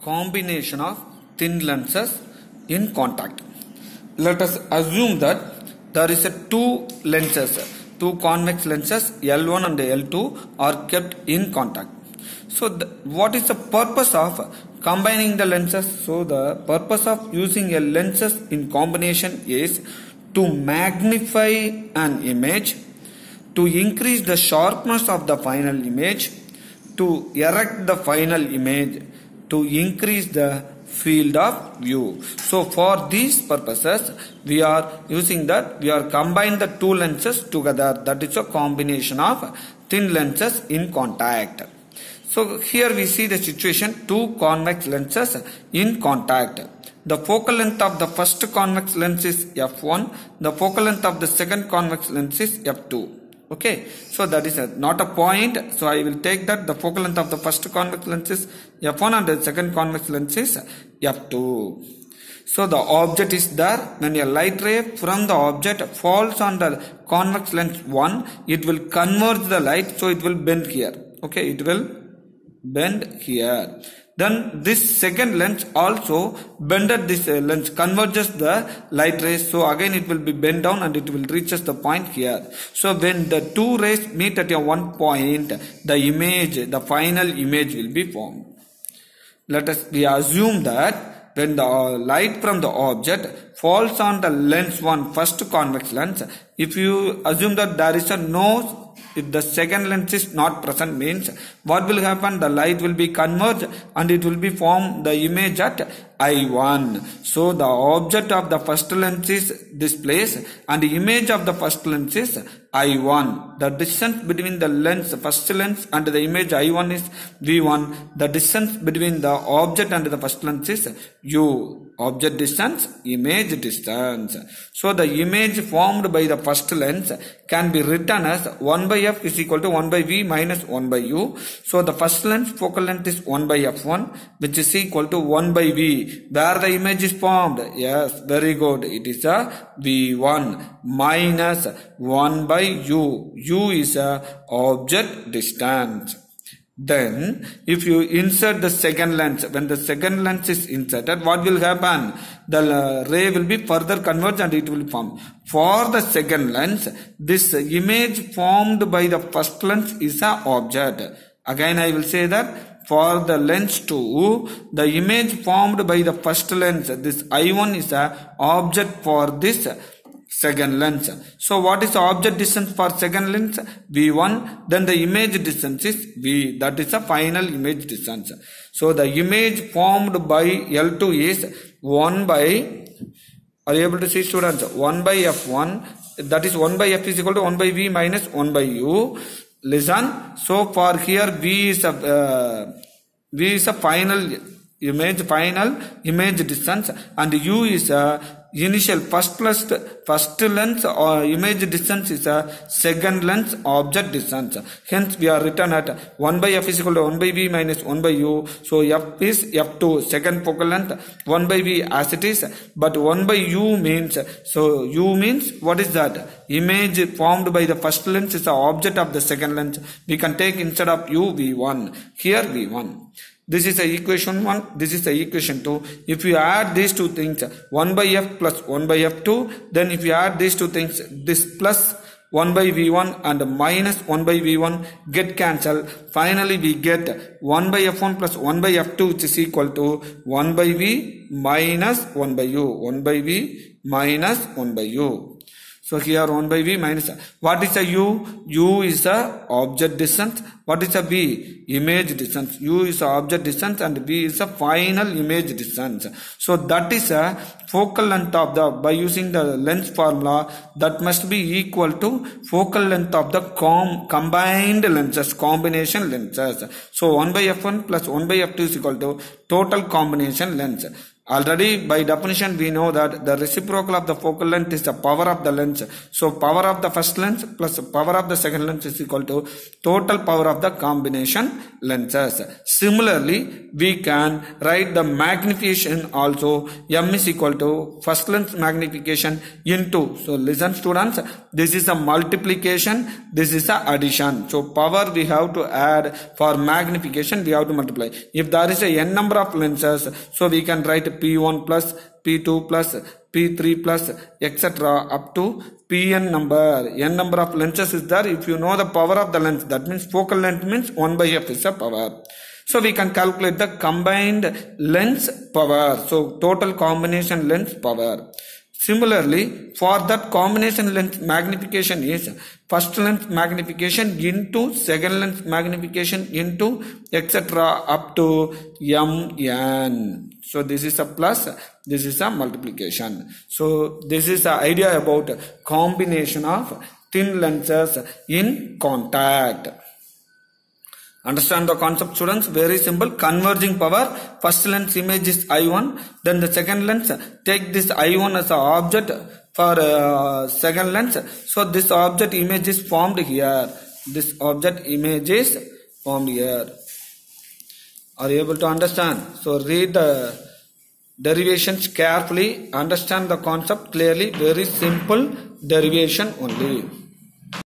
combination of thin lenses in contact. Let us assume that there is two convex lenses L1 and L2 are kept in contact. So what is the purpose of combining the lenses? So the purpose of using a lenses in combination is to magnify an image, to increase the sharpness of the final image, to erect the final image, to increase the field of view. So for these purposes we are using that, we are combine the two lenses together. That is a combination of thin lenses in contact. So here we see the situation, two convex lenses in contact. The focal length of the first convex lens is f1. The focal length of the second convex lens is f2. Okay, so that is not a point. So I will take that the focal length of the first convex lens is f1 and the second convex lens is f2. So the object is there. When a light ray from the object falls on the convex lens 1, it will converge the light. So it will bend here. Okay, it will bend here. Then this second lens also bended this lens, converges the light rays. So again it will be bent down and it will reaches the point here. So when the two rays meet at a one point, the image, the final image will be formed. Let us assume that when the light from the object falls on the lens 1, first convex lens, if you assume that there is a no, if the second lens is not present, means what will happen? The light will be converged and it will be formed the image at I1. So the object of the first lens is this place and the image of the first lens is I1. The distance between the lens, first lens and the image I1 is V1. The distance between the object and the first lens is U. Object distance, image distance. So the image formed by the first lens can be written as 1 by f is equal to 1 by v minus 1 by u. So the first lens focal length is 1 by f1, which is equal to 1 by v. Where the image is formed? Yes, very good. It is a v1 minus 1 by u. U is a object distance. Then if you insert the second lens, when the second lens is inserted, what will happen? The ray will be further converged and it will form. For the second lens, this image formed by the first lens is a object. Again I will say that for the lens 2, the image formed by the first lens, this I1 is a object for this second lens. So what is the object distance for second lens? V1. Then the image distance is V. That is the final image distance. So the image formed by L2 is 1 by, are you able to see students? 1 by F1. That is 1 by F is equal to 1 by V minus 1 by U. Listen. So for here V is a final image distance and U is a initial first lens or image distance is a second lens object distance. Hence we are written at 1 by f is equal to 1 by v minus 1 by u. So f is f2, second focal length, 1 by v as it is, but 1 by u means, so u means what is that? Image formed by the first lens is the object of the second lens. We can take instead of u v1, here v1. This is the equation 1, this is the equation 2. If you add these two things, 1 by f plus 1 by f2, then if you add these two things, this plus 1 by v1 and minus 1 by v1 get cancelled. Finally we get 1 by f1 plus 1 by f2, which is equal to 1 by v minus 1 by u. 1 by v minus 1 by u. So here 1 by v minus, what is a u? U is a object distance. What is a v? Image distance. U is a object distance and v is a final image distance. So that is a focal length of the, by using the lens formula, that must be equal to focal length of the combined lenses, combination lenses. So 1 by f1 plus 1 by f2 is equal to total combination lens. Already by definition we know that the reciprocal of the focal length is the power of the lens. So power of the first lens plus power of the second lens is equal to total power of the combination lenses. Similarly, we can write the magnification also. M is equal to first lens magnification into. So listen students, this is a multiplication, this is a addition. So power we have to add, for magnification we have to multiply. If there is a n number of lenses, so we can write P1 plus P2 plus P3 plus etc. up to Pn number. N number of lenses is there. If you know the power of the lens, that means focal length means 1 by f is a power. So we can calculate the combined lens power. So total combination lens power. Similarly, for that combination lens magnification is first lens magnification into second lens magnification into etc. up to mn. So this is a plus, this is a multiplication. So this is the idea about combination of thin lenses in contact. Understand the concept students? Very simple. Converging power. First lens image is I1. Then the second lens, take this I1 as an object for second lens. So this object image is formed here. This object image is formed here. Are you able to understand? So read the derivations carefully. Understand the concept clearly. Very simple derivation only.